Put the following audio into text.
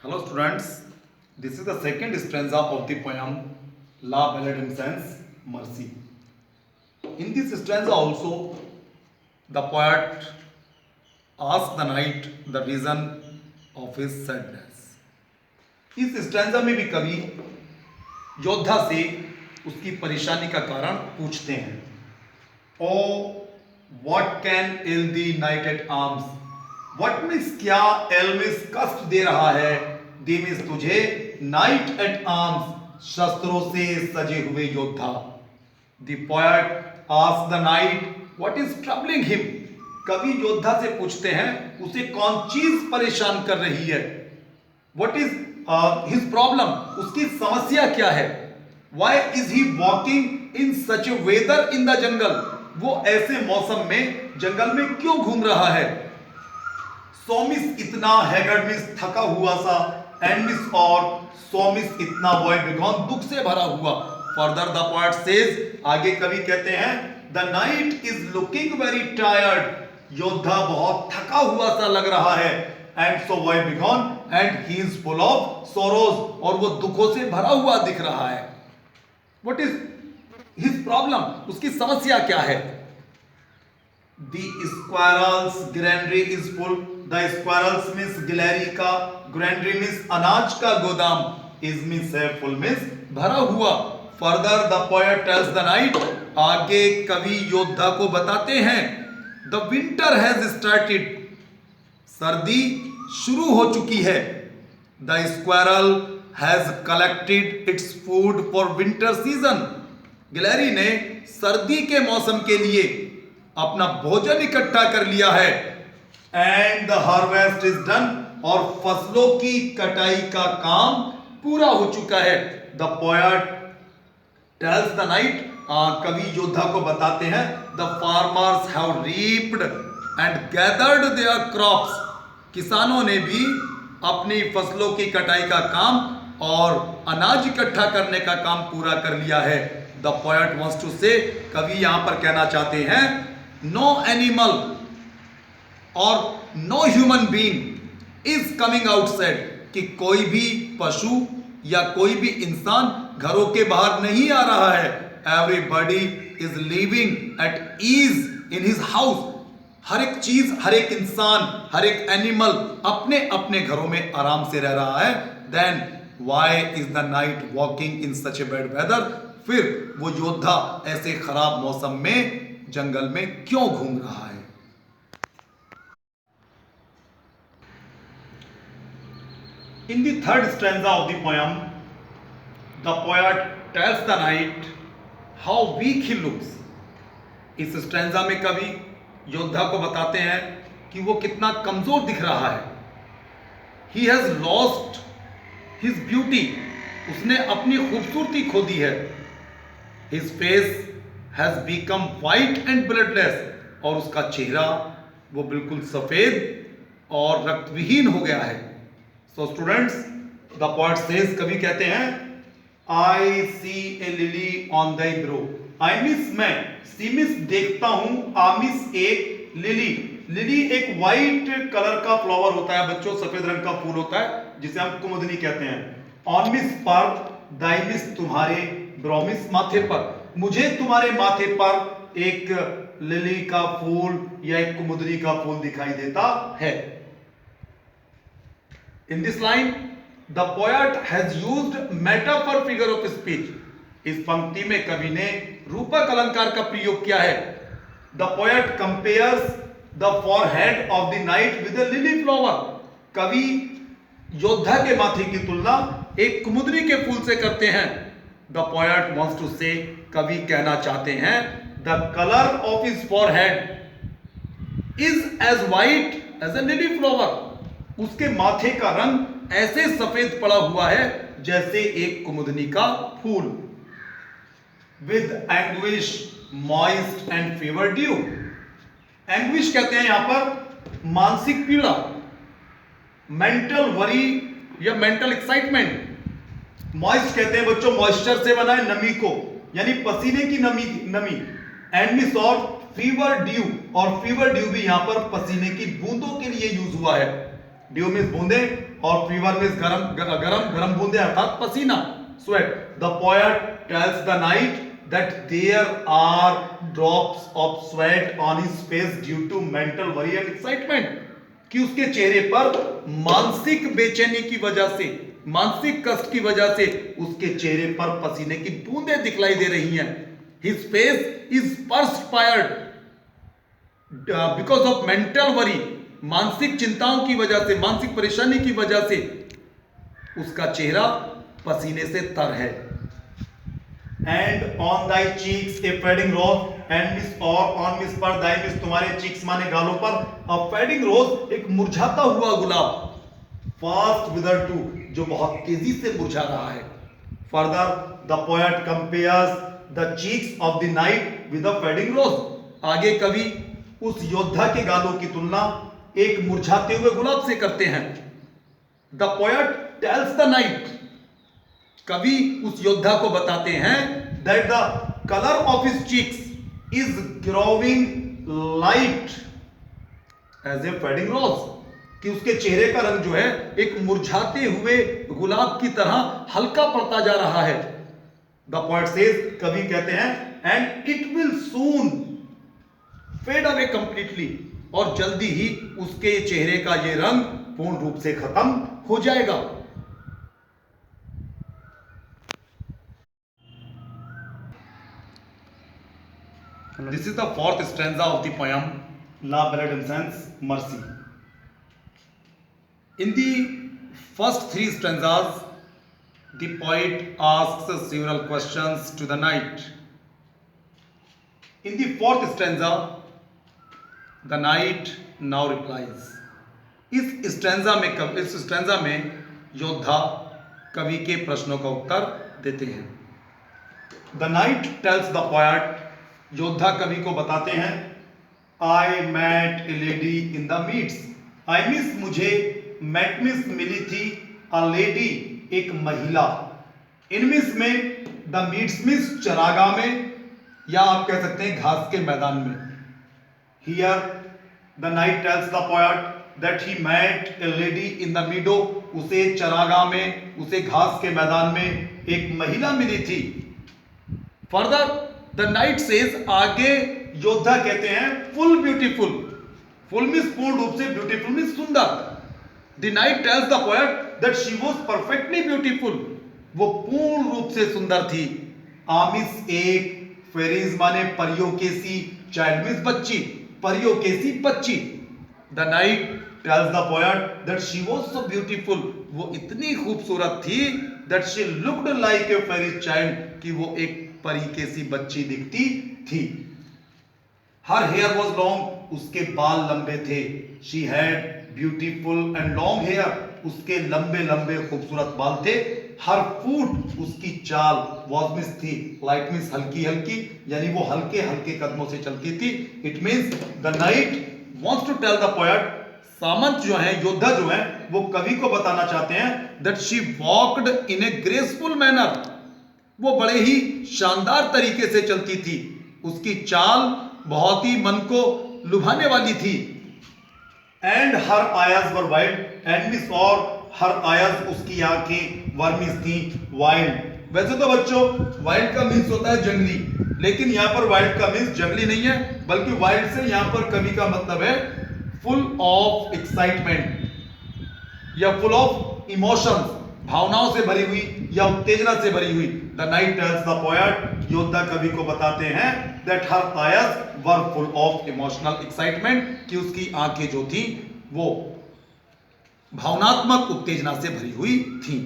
Hello students, this is the second stanza of the poem La Ballade in Sense, Mercy. In this stanza also, the poet asks the knight the reason of his sadness. इस stanza में भी कवि योद्धा से उसकी परेशानी का कारण पूछते हैं. ओ what can ill the knight at arms? What means क्या एल्विस कष्ट दे रहा है दे मीन्स तुझे नाइट एट आर्म्स शस्त्रों से सजे हुए योद्धा. The poet ask the night what is troubling him. कवि योद्धा से पूछते हैं उसे कौन चीज परेशान कर रही है. व्हाट इज हिज प्रॉब्लम, उसकी समस्या क्या है. Why is he walking in such a weather in the jungle. वो ऐसे मौसम में जंगल में क्यों घूम रहा है. सोमिस इतना हैगर्ड मीन्स थका हुआ सा, एंड मिस और सोमिस इतना वॉइड बिगॉन दुख से भरा हुआ. फर्दर द पोएट सेज, आगे कवि कहते हैं the knight is looking very tired. योद्धा बहुत थका हुआ सा लग रहा है. And so woebegone and he is full of sorrows, और वो दुखों से भरा हुआ दिख रहा है. व्हाट इज हिज प्रॉब्लम, उसकी समस्या क्या है. The squirrel's granary is full. The squirrels means गिलहरी का, granary means अनाज का गोदाम, is means है, full means भरा हुआ. Further the poet tells the knight, आगे कवि योद्धा को बताते हैं the winter has started. सर्दी शुरू हो चुकी है. The squirrel has collected its food for winter season. गिलहरी ने सर्दी के मौसम के लिए अपना भोजन इकट्ठा कर लिया है. And the harvest is done, और फसलों की कटाई का काम पूरा हो चुका है. The poet tells the knight, कवि योद्धा को बताते हैं the farmers have reaped and gathered their crops. किसानों ने भी अपनी फसलों की कटाई का काम और अनाज इकट्ठा करने का काम पूरा कर लिया है. द पोएट वांट्स टू से, कवि यहां पर कहना चाहते हैं नो एनिमल और no human being is coming outside, कि कोई भी पशु या कोई भी इंसान घरों के बाहर नहीं आ रहा है. Everybody is living at ease in his house. हर एक चीज, हर एक इंसान, हर एक एनिमल अपने अपने घरों में आराम से रह रहा है. Then why is the knight walking in such a bad weather. फिर वो योद्धा ऐसे खराब मौसम में जंगल में क्यों घूम रहा है. In the third stanza of the poem, the poet tells the knight how weak he looks. इस स्टैंजा में कवि योद्धा को बताते हैं कि वो कितना कमजोर दिख रहा है. He has lost his beauty. उसने अपनी खूबसूरती खो दी है. His face has become white and bloodless. और उसका चेहरा वो बिल्कुल सफेद और रक्तविहीन हो गया है. So students, the poet says, कवि कहते हैं I see a lily on thy brow. I miss मैं, see miss देखता हूं, आमिस एक लिली. लिली एक व्हाइट कलर का फ्लावर होता है बच्चों, सफेद रंग का फूल होता है जिसे हम कुमुदनी कहते हैं. ऑन मिस पर, दाई मिस तुम्हारे, ब्रोमिस माथे पर, मुझे तुम्हारे माथे पर एक लिली का फूल या एक कुमुदनी का फूल दिखाई देता है. In this line, the poet has used metaphor figure of speech. इस पंक्ति में कवि ने रूपक अलंकार का प्रयोग किया है. The poet compares the forehead of the knight with a lily flower. कवि योद्धा के माथे की तुलना एक कुमुदनी के फूल से करते हैं. The poet wants to say, कवि कहना चाहते हैं the color of his forehead is as white as a lily flower. उसके माथे का रंग ऐसे सफेद पड़ा हुआ है जैसे एक कुमुदनी का फूल. With anguish, moist and fever dew. Anguish कहते हैं यहां पर मानसिक पीड़ा, मेंटल वरी या मेंटल एक्साइटमेंट. मॉइस्ट कहते हैं बच्चों मॉइस्चर से बना है नमी को, यानी पसीने की नमी. एंड मिस और फीवर ड्यू, और फीवर ड्यू भी यहां पर पसीने की बूंदों के लिए यूज हुआ है. ड्यू मीन्स बूंदे और फीवर मीन्स गरम गरम गरम बूंदे अर्थात पसीना, sweat. The poet tells the night that there are drops of sweat on his face due to mental worry and excitement, कि उसके चेहरे पर मानसिक बेचैनी की वजह से, मानसिक कष्ट की वजह से उसके चेहरे पर पसीने की बूंदें दिखलाई दे रही हैं। His face is perspired because of mental worry, मानसिक चिंताओं की वजह से, मानसिक परेशानी की वजह से उसका चेहरा पसीने से तर है। And on thy cheeks a fading rose, and miss or on miss पर thy miss तुम्हारे cheeks माने गालों पर, a fading rose एक मुरझाता हुआ गुलाब, fast withered too जो बहुत तेजी से मुरझा रहा है। Further the poet compares the cheeks of the knight with a fading rose, आगे कवि उस योद्धा के गालों की तुलना एक मुरझाते हुए गुलाब से करते हैं। The poet tells the knight, कवि उस योद्धा को बताते हैं that the color of his cheeks is growing light as a fading rose, कि उसके चेहरे का रंग जो है एक मुरझाते हुए गुलाब की तरह हल्का पड़ता जा रहा है। The poet says, कवि कहते हैं, and it will soon fade away completely, और जल्दी ही उसके चेहरे का ये रंग पूर्ण रूप से खत्म हो जाएगा। This is the fourth stanza of the poem La Belle Adamson's Mercy. In the first three stanzas, the poet asks several questions to the knight. In the fourth stanza, the knight now replies. इस stanza में योद्धा कवि के प्रश्नों का उत्तर देते हैं। The knight tells the poet, योद्धा कवि को बताते हैं, I met a lady in the meads. I miss मुझे met miss मिली थी, a lady एक महिला, in miss में the meads miss चरागाह में, या आप कह सकते हैं घास के मैदान में। Here the knight tells the poet that he met a lady in the meadow, उसे चरागाह में, उसे घास के मैदान में एक महिला मिली थी। Further the knight says, आगे योद्धा कहते हैं full beautiful, full मीन्स पूर्ण रूप से, beautiful मीन्स सुंदर। The knight tells the poet that she was perfectly beautiful, वो पूर्ण रूप से सुंदर थी। आमिस एक, फेरीज माने परियों के सी, चाइल्ड मीन्स बच्ची, परियों के सी बच्ची। The knight tells the poet that she was so beautiful, वो इतनी खूबसूरत थी, that she looked like a fairy child, कि वो एक परी के सी बच्ची दिखती थी। Her hair was long, उसके बाल लंबे थे। She had beautiful and long hair, उसके लंबे लंबे खूबसूरत बाल थे। Her foot, उसकी चाल was miss थी, light means हल्की हल्की, यानी वो हल्के हल्के कदमों से चलती थी। It means the knight wants to tell the poet, सामंत जो है, योद्धा जो है, वो कवि को बताना चाहते हैं that she walked in a graceful manner, वो बड़े ही शानदार तरीके से चलती थी, उसकी चाल बहुत ही मन को लुभाने वाली थी। एंड हर आयस वर वाइल्ड, एंड मिस और हर आयस उसकी आंखें वर्मिस थी वाइल्ड। वैसे तो बच्चों वाइल्ड का मीन्स होता है जंगली, लेकिन यहाँ पर वाइल्ड का मीन्स जंगली नहीं है, बल्कि वाइल्ड से यहाँ पर कवि का मतलब है फुल ऑफ एक्साइटमेंट या फुल ऑफ इमोशंस, भावनाओं से भरी हुई या उत्तेजना से भरी हुई। The night tells the poet, योद्धा कवि को बताते हैं दैट हर आयस were full of emotional excitement, कि उसकी आंखें जो थी वो भावनात्मक उत्तेजना से भरी हुई थी।